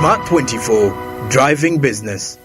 Smart 24, driving business.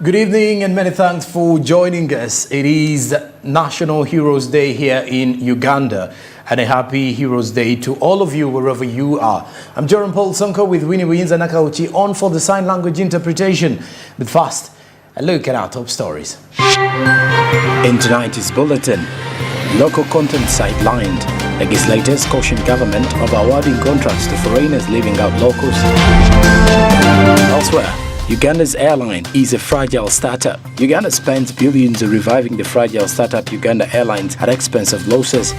Good evening and many thanks for joining us. It is National Heroes Day here in Uganda, and a happy Heroes Day to all of you wherever you are. I'm Jerome Paul Sonko with Winnie Wins and Nakauchi on for the sign language interpretation. But first, a look at our top stories. In tonight's bulletin, local content sidelined. Legislators caution government of awarding contracts to foreigners leaving out locals. Elsewhere, Uganda's airline is a fragile startup. Uganda spends billions reviving the fragile startup Uganda Airlines at expense of losses.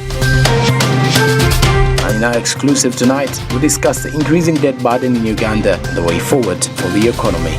And in our exclusive tonight, we discuss the increasing debt burden in Uganda and the way forward for the economy.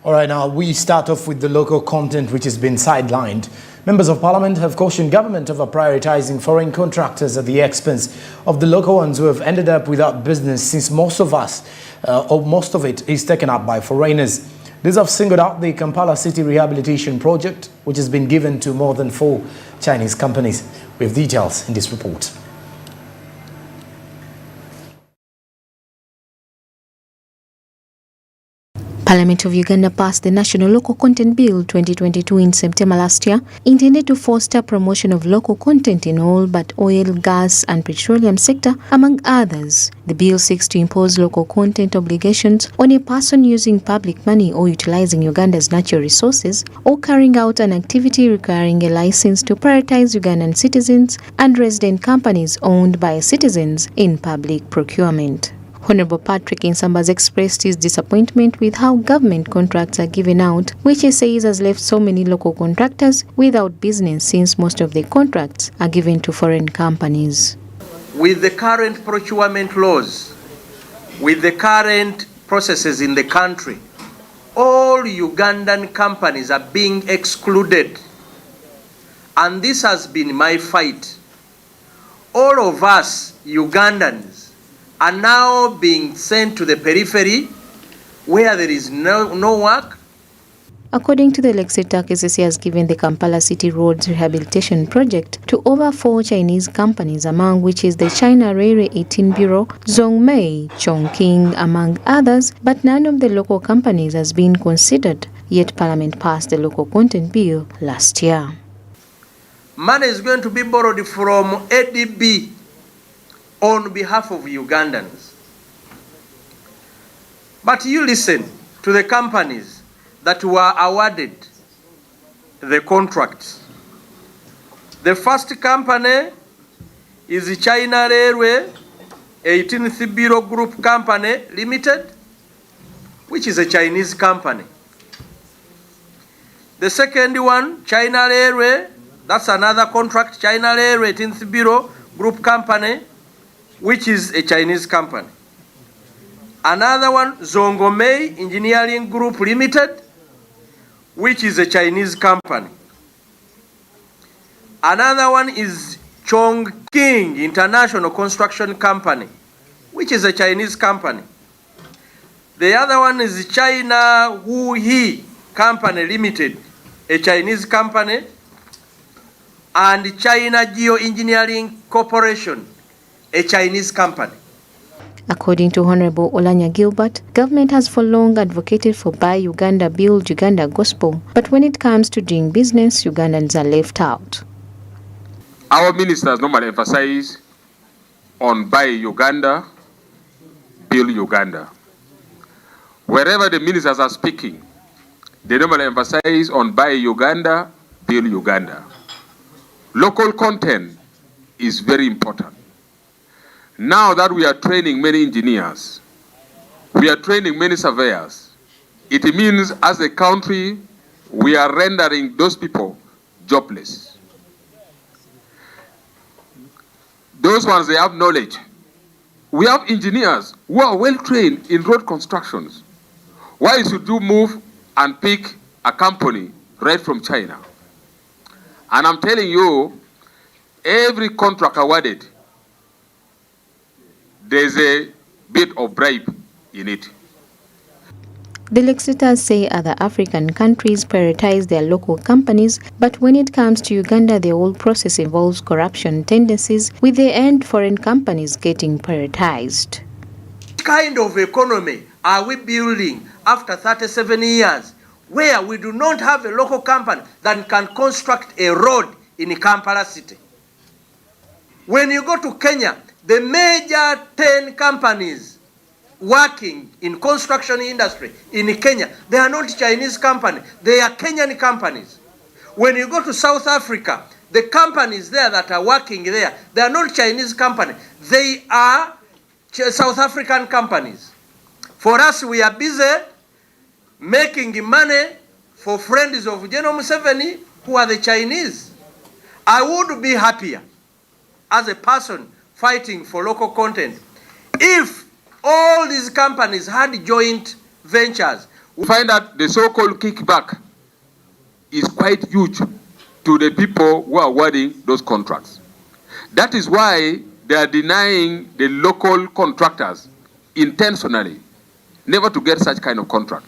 All right, now we start off with the local content which has been sidelined. Members of Parliament have cautioned government over prioritizing foreign contractors at the expense of the local ones who have ended up without business since most of it is taken up by foreigners. These have singled out the Kampala City Rehabilitation Project, which has been given to more than 4 Chinese companies. We have details in this report. Parliament of Uganda passed the National Local Content Bill 2022 in September last year, intended to foster promotion of local content in all but oil, gas and petroleum sector, among others. The bill seeks to impose local content obligations on a person using public money or utilizing Uganda's natural resources or carrying out an activity requiring a license to prioritize Ugandan citizens and resident companies owned by citizens in public procurement. Honorable Patrick Nsambas expressed his disappointment with how government contracts are given out, which he says has left so many local contractors without business since most of the contracts are given to foreign companies. With the current procurement laws, with the current processes in the country, all Ugandan companies are being excluded. And this has been my fight. All of us Ugandans are now being sent to the periphery where there is no work. According to the legislator, KCC has given the Kampala City Roads Rehabilitation Project to over 4 Chinese companies, among which is the China Railway 18 Bureau, Zhongmei, Chongqing, among others, but none of the local companies has been considered, yet Parliament passed the local content bill last year. Money is going to be borrowed from ADB on behalf of Ugandans. But you listen to the companies that were awarded the contracts. The first company is China Railway 18th Bureau Group Company Limited, which is a Chinese company. The second one, China Railway, That's another contract. China Rail 18th Bureau Group Company, which is a Chinese company. Another one, Zongomei Engineering Group Limited, which is a Chinese company. Another one is Chongqing International Construction Company, which is a Chinese company. The other one is China Wuhe Company Limited, a Chinese company, and China Geoengineering Corporation, a Chinese company. According to Honorable Olanya Gilbert, government has for long advocated for Buy Uganda, Build Uganda gospel, but when it comes to doing business, Ugandans are left out. Our ministers normally emphasize on Buy Uganda, Build Uganda. Wherever the ministers are speaking, they normally emphasize on Buy Uganda, Build Uganda. Local content is very important. Now that we are training many engineers, we are training many surveyors, it means as a country, we are rendering those people jobless. Those ones, they have knowledge. We have engineers who are well trained in road constructions. Why should you move and pick a company right from China? And I'm telling you, every contract awarded, there's a bit of bribe in it. The legislators say other African countries prioritize their local companies, but when it comes to Uganda, the whole process involves corruption tendencies, with the end foreign companies getting prioritized. What kind of economy are we building after 37 years where we do not have a local company that can construct a road in Kampala city? When you go to Kenya, the major 10 companies working in construction industry in Kenya, they are not Chinese companies, they are Kenyan companies. When you go to South Africa, the companies there that are working there, they are not Chinese companies, they are South African companies. For us, we are busy making money for friends of General Museveni, who are the Chinese. I would be happier as a person fighting for local content if all these companies had joint ventures. We find that the so-called kickback is quite huge to the people who are awarding those contracts. That is why they are denying the local contractors intentionally never to get such kind of contract.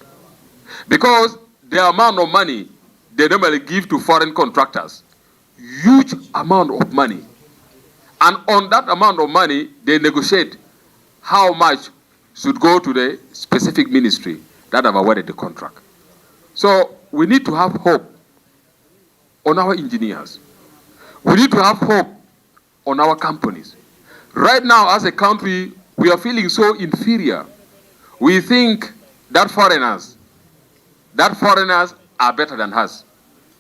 Because the amount of money they normally give to foreign contractors, huge amount of money. And on that amount of money, they negotiate how much should go to the specific ministry that have awarded the contract. So we need to have hope on our engineers. We need to have hope on our companies. Right now, as a country, we are feeling so inferior. We think that foreigners are better than us.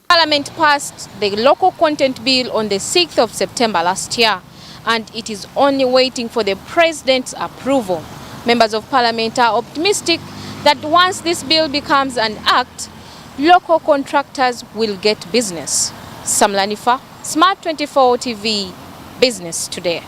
Parliament passed the local content bill on the 6th of September last year, and it is only waiting for the President's approval. Members of Parliament are optimistic that once this bill becomes an act, local contractors will get business. Sam Lanifa, Smart 24 TV, Business Today.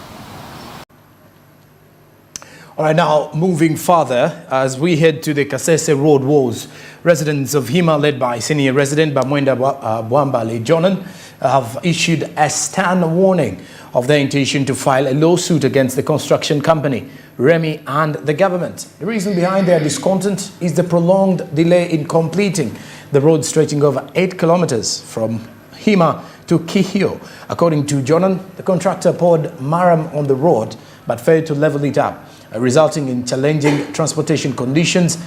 All right, now moving further, as we head to the Kasese Road woes, residents of Hima, led by senior resident Bamwenda Bwambale Jonan, have issued a stern warning of their intention to file a lawsuit against the construction company, Remy, and the government. The reason behind their discontent is the prolonged delay in completing the road stretching over 8 kilometers from Hima to Kihio. According to Jonan, the contractor poured maram on the road but failed to level it up, resulting in challenging transportation conditions